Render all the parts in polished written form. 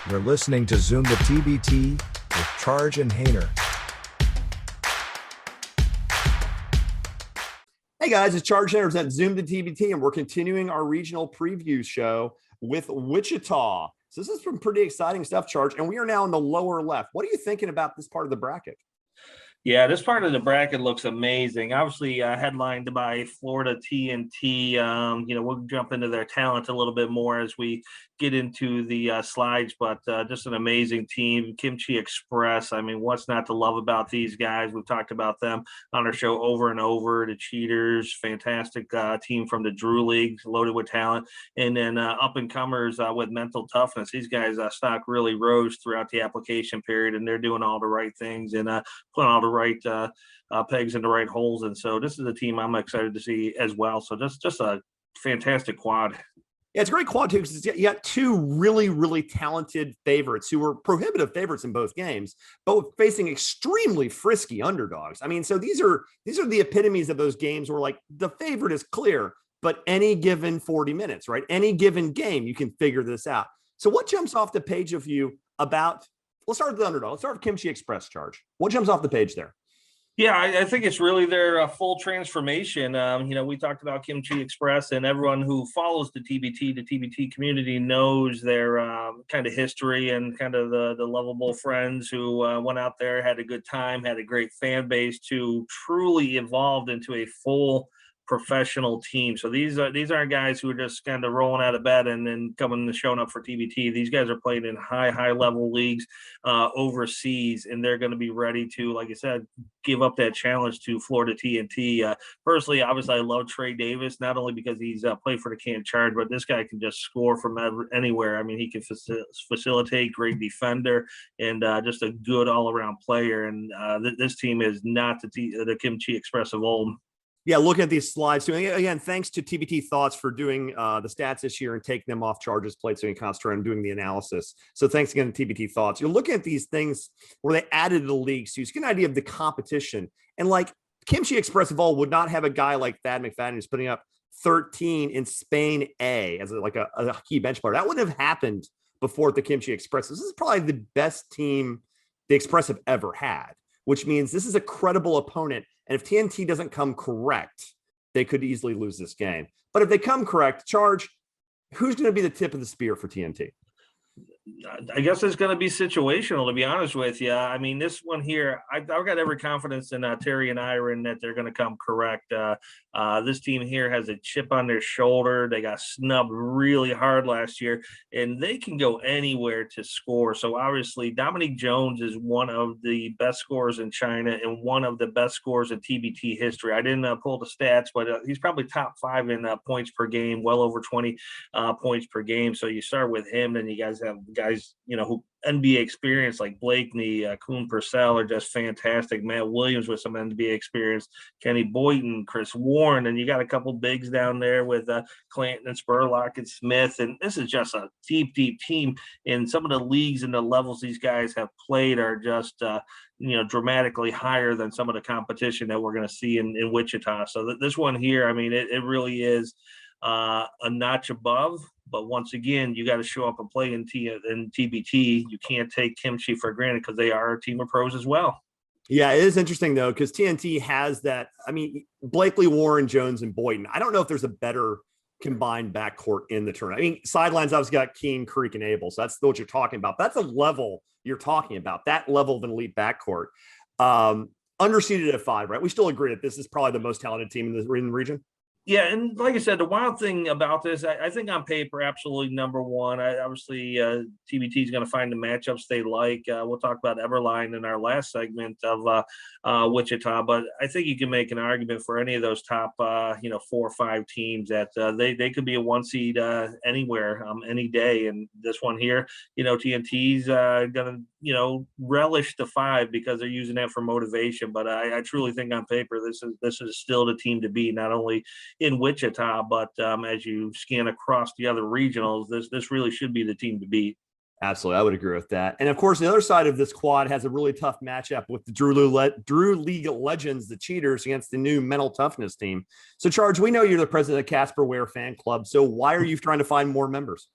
You're listening to Zoom the TBT with Charge and Hayner. Hey guys, it's Charge Hayner at Zoom the TBT, and we're continuing our regional preview show with Wichita. So this is some pretty exciting stuff, Charge, and we are now in the lower left. What are you thinking about this part of the bracket? Yeah, this part of the bracket looks amazing. Obviously, headlined by Florida TNT. We'll jump into their talent a little bit more as we get into the slides, but just an amazing team. Kimchi Express. I mean, what's not to love about these guys? We've talked about them on our show over and over. The Cheaters, fantastic team from the Drew League, loaded with talent. And then up-and-comers with mental toughness. These guys' stock really rose throughout the application period, and they're doing all the right things and putting all the right pegs in the right holes. And so this is a team I'm excited to see as well. So just a fantastic quad. Yeah, it's a great quad too, because you got two really, really talented favorites who were prohibitive favorites in both games, but facing extremely frisky underdogs. I mean, so these are the epitomes of those games where like the favorite is clear, but any given 40 minutes, right? Any given game, you can figure this out. So what jumps off the page of you about, let's start with the underdog. Let's start with Kimchi Express, Charge. What jumps off the page there? Yeah, I think it's really their full transformation. We talked about Kimchi Express, and everyone who follows the TBT community knows their kind of history and kind of the lovable friends who went out there, had a good time, had a great fan base, to truly evolved into a full professional team. So these aren't guys who are just kind of rolling out of bed and then showing up for TBT. These guys are playing in high level leagues overseas, and they're going to be ready to, like I said, give up that challenge to Florida TNT. Personally, obviously, I love Trey Davis, not only because he's played for the Can Charge, but this guy can just score from anywhere. I mean, he can facilitate, great defender, and just a good all-around player. And this team is not the Kimchi Express of old. Yeah, looking at these slides too. And again, thanks to TBT Thoughts for doing the stats this year and taking them off Charges plate so you can concentrate on doing the analysis. So thanks again to TBT Thoughts. You're looking at these things where they added the leagues so you get an idea of the competition. And like Kimchi Express of all would not have a guy like Thad McFadden who's putting up 13 in Spain A as a key bench player. That wouldn't have happened before at the Kimchi Express. This is probably the best team the Express have ever had, which means this is a credible opponent. And if TNT doesn't come correct, they could easily lose this game. But if they come correct, Charge, who's going to be the tip of the spear for TNT? I guess it's going to be situational, to be honest with you. I mean, this one here, I've got every confidence in Terry and Iron that they're going to come correct. This team here has a chip on their shoulder. They got snubbed really hard last year, and they can go anywhere to score. So obviously, Dominique Jones is one of the best scorers in China and one of the best scorers in TBT history. I didn't pull the stats, but he's probably top 5 in points per game, well over 20 points per game. So you start with him, then you guys have guys, who NBA experience like Blakeney, Kuhn Purcell are just fantastic. Matt Williams with some NBA experience, Kenny Boynton, Chris Warren, and you got a couple bigs down there with Clanton and Spurlock and Smith. And this is just a deep team. And some of the leagues and the levels these guys have played are just, dramatically higher than some of the competition that we're going to see in Wichita. So this one here, I mean, it really is a notch above. But once again, you got to show up and play in TBT. You can't take Kimchi for granted because they are a team of pros as well. Yeah, it is interesting, though, because TNT has that. I mean, Blakely, Warren, Jones, and Boynton. I don't know if there's a better combined backcourt in the tournament. I mean, sidelines obviously got Keene, Creek, and Abel. So that's what you're talking about. That's a level you're talking about, that level of an elite backcourt. Underseeded at 5, right? We still agree that this is probably the most talented team in the region. Yeah, and like I said, the wild thing about this, I think on paper, absolutely number one. Obviously, TBT is going to find the matchups they like. We'll talk about Everline in our last segment of Wichita, but I think you can make an argument for any of those top, 4 or 5 teams that they could be a 1 seed anywhere, any day. And this one here, TNT's going to, relish the 5 because they're using that for motivation. But I truly think on paper, this is still the team to beat, not only in Wichita, but as you scan across the other regionals, this really should be the team to beat. Absolutely. I would agree with that. And of course, the other side of this quad has a really tough matchup with the Drew League legends, the Cheaters, against the new Mental Toughness team. So, Charge, we know you're the president of Casper Ware Fan Club. So why are you trying to find more members?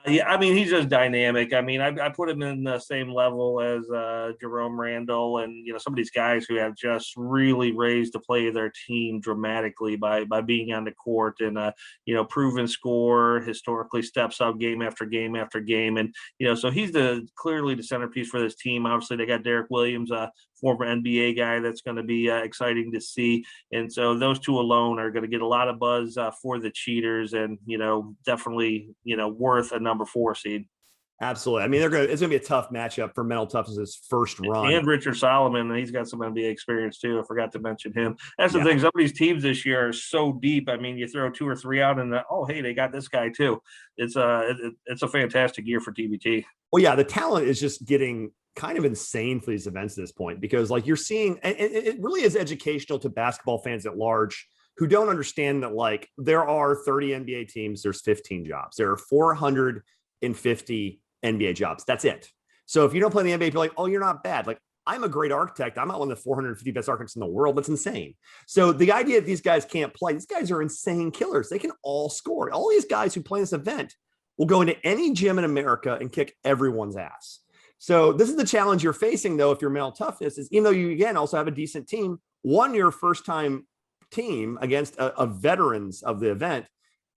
Yeah, I mean, he's just dynamic. I mean, I put him in the same level as Jerome Randall and, some of these guys who have just really raised the play of their team dramatically by being on the court and, proven score, historically steps up game after game after game. And, so he's clearly the centerpiece for this team. Obviously, they got Derek Williams, former NBA guy that's going to be exciting to see. And so those two alone are going to get a lot of buzz for the Cheaters and, definitely, worth a number 4 seed. Absolutely. I mean, it's going to be a tough matchup for Mental Toughness's first run. And Richard Solomon, he's got some NBA experience too. I forgot to mention him. That's the thing. Some of these teams this year are so deep. I mean, you throw 2 or 3 out and hey, they got this guy too. It's a fantastic year for TBT. Well, yeah, the talent is just getting kind of insane for these events at this point, because like you're seeing, and it really is educational to basketball fans at large who don't understand that like there are 30 NBA teams, there's 15 jobs. There are 450 NBA jobs. That's it. So if you don't play in the NBA, you're like, oh, you're not bad. Like, I'm a great architect. I'm not one of the 450 best architects in the world. That's insane. So the idea that these guys can't play, these guys are insane killers. They can all score. All these guys who play this event will go into any gym in America and kick everyone's ass. So this is the challenge you're facing, though, if you're Mental Toughness, is even though you, again, also have a decent team, one, you're a first-time team against a veterans of the event,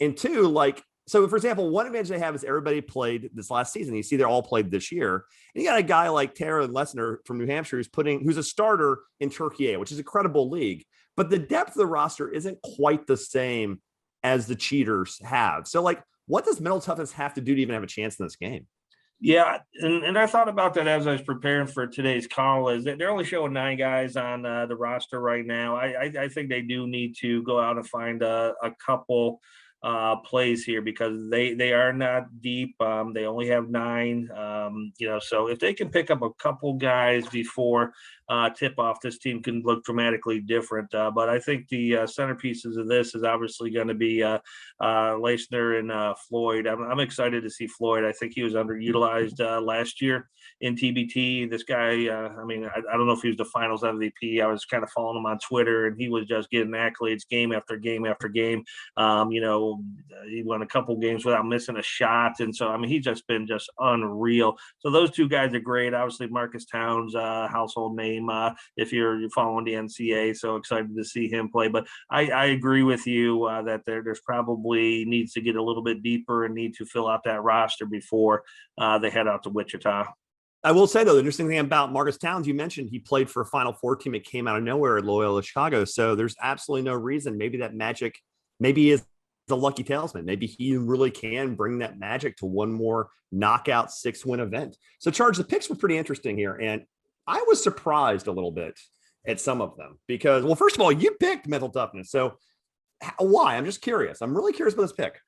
and two, like, so for example, one advantage they have is everybody played this last season. You see, they're all played this year. And you got a guy like Tara Lesnar from New Hampshire who's a starter in Turkey, which is a credible league. But the depth of the roster isn't quite the same as the Cheaters have. So, like, what does Mental Toughness have to do to even have a chance in this game? Yeah, and I thought about that as I was preparing for today's call. Is that they're only showing 9 guys on the roster right now. I think they do need to go out and find a couple plays here because they are not deep. They only have 9. So if they can pick up a couple guys before tip off, this team can look dramatically different. But I think the centerpieces of this is obviously going to be Leisner and Floyd. I'm excited to see Floyd. I think he was underutilized last year in TBT. This guy, I don't know if he was the finals MVP. I was kind of following him on Twitter, and he was just getting accolades game after game after game. He won a couple games without missing a shot. And so, he's just been just unreal. So those 2 guys are great. Obviously, Marcus Towns, household name if you're following the NCAA. So excited to see him play. But I agree with you that there's probably needs to get a little bit deeper and need to fill out that roster before they head out to Wichita. I will say, though, the interesting thing about Marcus Towns, you mentioned he played for a Final Four team. It came out of nowhere at Loyola Chicago. So there's absolutely no reason. Maybe that magic, maybe he is the lucky talisman. Maybe he really can bring that magic to one more knockout 6-win event. So, Charge, the picks were pretty interesting here. And I was surprised a little bit at some of them because, well, first of all, you picked Mental Toughness. So why? I'm just curious. I'm really curious about this pick.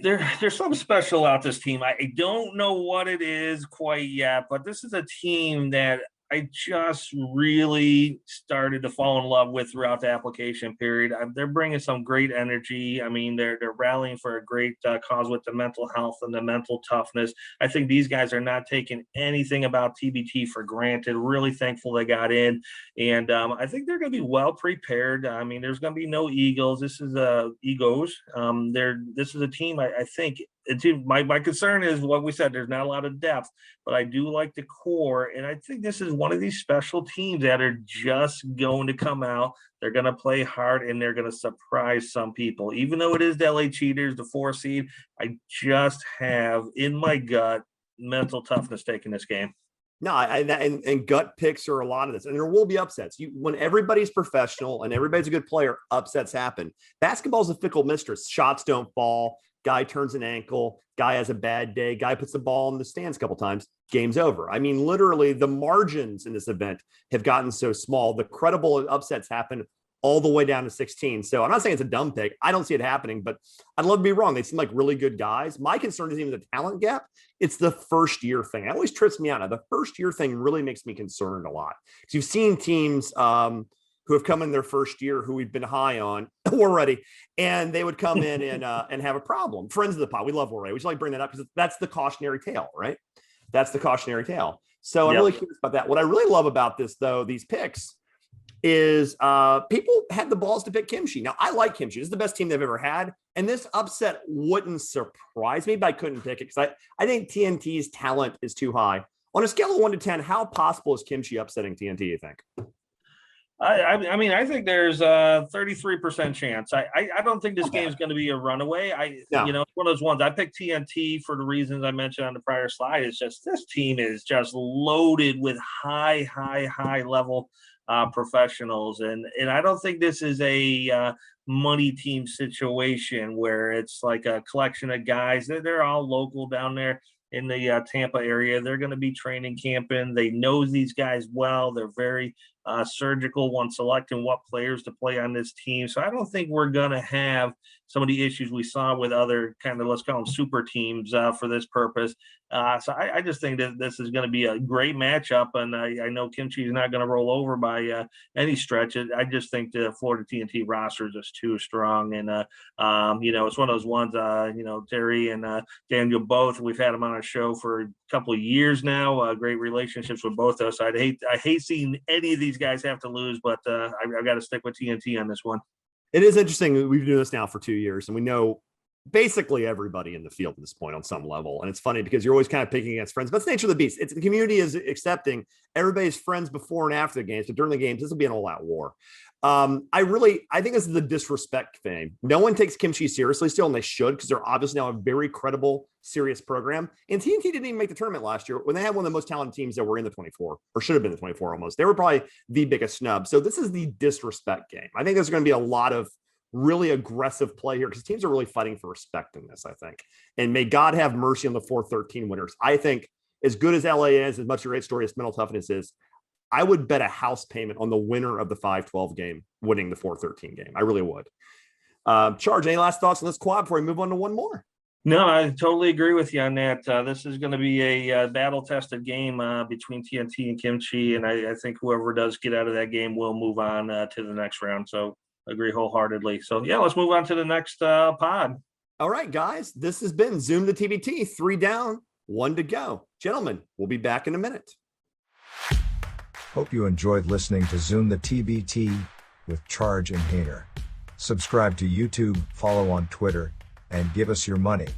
There's something special about this team. I don't know what it is quite yet, but this is a team that I just really started to fall in love with throughout the application period. They're bringing some great energy. They're rallying for a great cause with the mental health and the mental toughness. I think these guys are not taking anything about TBT for granted. Really thankful they got in. And I think they're going to be well prepared. There's going to be no egos. This is egos. This is a team, I think. My concern is what we said. There's not a lot of depth, but I do like the core. And I think this is one of these special teams that are just going to come out. They're going to play hard and they're going to surprise some people. Even though it is the LA Cheaters, the 4 seed, I just have in my gut Mental Toughness taking this game. No, and gut picks are a lot of this, and there will be upsets. When everybody's professional and everybody's a good player, upsets happen. Basketball's a fickle mistress. Shots don't fall. Guy turns an ankle. Guy has a bad day. Guy puts the ball in the stands a couple times. Game's over. Literally, the margins in this event have gotten so small. The credible upsets happen all the way down to 16. So I'm not saying it's a dumb pick. I don't see it happening, but I'd love to be wrong. They seem like really good guys. My concern isn't even the talent gap. It's the first year thing. It always trips me out. Now, the first year thing really makes me concerned a lot because you've seen teams who have come in their first year who we've been high on already, and they would come in and have a problem. Friends of the pod, we love Warray. We should bring that up because that's the cautionary tale, right? That's the cautionary tale. So I'm really curious about that. What I really love about this, though, these picks, is people had the balls to pick Kimchi. Now, I like Kimchi. This is the best team they've ever had. And this upset wouldn't surprise me, but I couldn't pick it because I think TNT's talent is too high. On a scale of 1 to 10, how possible is Kimchi upsetting TNT, you think? I mean, I think there's a 33% chance. I don't think this game is going to be a runaway. You know, it's one of those ones. I picked TNT for the reasons I mentioned on the prior slide. It's just this team is just loaded with high level professionals, and I don't think this is a money team situation where it's like a collection of guys. They're all local down there in the Tampa area. They're going to be training camping. They know these guys well. They're very surgical when selecting what players to play on this team. So I don't think we're going to have some of the issues we saw with other kind of, let's call them super teams for this purpose. So I just think that this is going to be a great matchup. And I know Kimchi is not going to roll over by any stretch. I just think the Florida TNT roster is just too strong. And, you know, it's one of those ones, you know, Terry and Daniel both, we've had them on our show for a couple of years now, great relationships with both of us. I hate seeing any of these guys have to lose, but I've got to stick with TNT on this one. It is interesting. We've been doing this now for 2 years, and we know basically everybody in the field at this point on some level. And it's funny because you're always kind of picking against friends, but it's the nature of the beast. It's the community is accepting everybody's friends before and after the games, but during the games, this will be an all-out war. I think this is the disrespect thing. No one takes Kimchi seriously still, and they should, because they're obviously now a very credible, serious program. And TNT didn't even make the tournament last year when they had one of the most talented teams that were in the 24, or should have been the 24 almost. They were probably the biggest snub. So this is the disrespect game. I think there's going to be a lot of really aggressive play here because teams are really fighting for respect in this, I think. And may God have mercy on the 4-13 winners. I think as good as LA is, as much a great story as mental toughness is, I would bet a house payment on the winner of the 5-12 game winning the 4-13 game. I really would. Charge, any last thoughts on this quad before we move on to one more? No, I totally agree with you on that. This is going to be a battle-tested game between TNT and Kimchi, and I think whoever does get out of that game will move on to the next round. So agree wholeheartedly. So, yeah, let's move on to the next pod. All right, guys. This has been Zoom the TBT. 3 down, 1 to go. Gentlemen, we'll be back in a minute. Hope you enjoyed listening to Zoom the TBT with Charge and Hayner. Subscribe to YouTube, follow on Twitter, and give us your money.